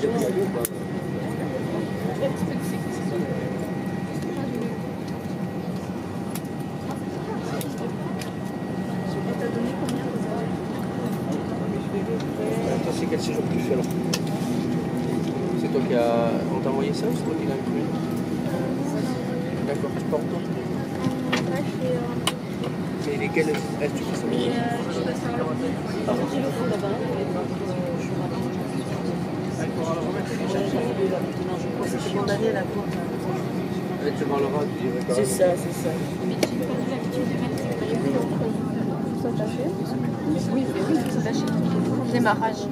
C'est quel séjour que tu fais alors? C'est toi qui as... On t'a envoyé ça ou c'est toi qui l'as inclus? D'accord, tu pars où toi? Mais lesquels est-ce que tu fais ça? C'est condamné à la cour. Tu parleras du réparation. C'est ça, c'est ça. Mais tu n'as pas l'habitude de mettre ça attaché? Oui, tout attaché. Démarrage.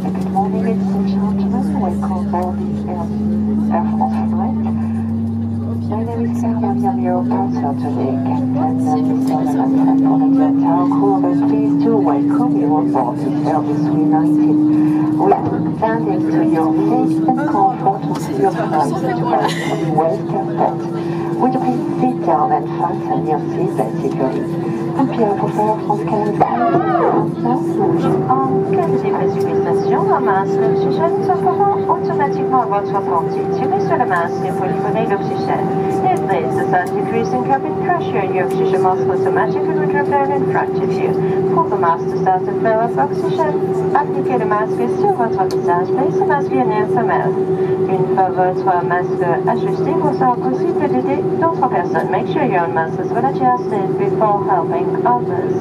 Good morning, ladies and gentlemen. Welcome aboard the AirFrance flight. My name is Sarah. I'm your purser today, Captain Mr. Lemonson, for the entire crew. We're pleased to welcome you on board this Airbus A319. We are standing to your safe and comfort of your flight to welcome you well, Captain. Would you please sit down and fasten your seatbelt securely? En cas de pressurisation, un masque d'oxygène s'offrira automatiquement à votre sortie. Tirez sur le masque pour livrer l'oxygène. If this is a decrease in cabin pressure, your oxygen mask automatically will drop down in front of you. Pour le masque de start to fill up oxygène, appliquez le masque sur votre visage, place le masque bien near the mouth. Une fois votre masque ajusté, vous sera possible d'aider d'autres personnes. Make sure your own mask is well adjusted before helping others.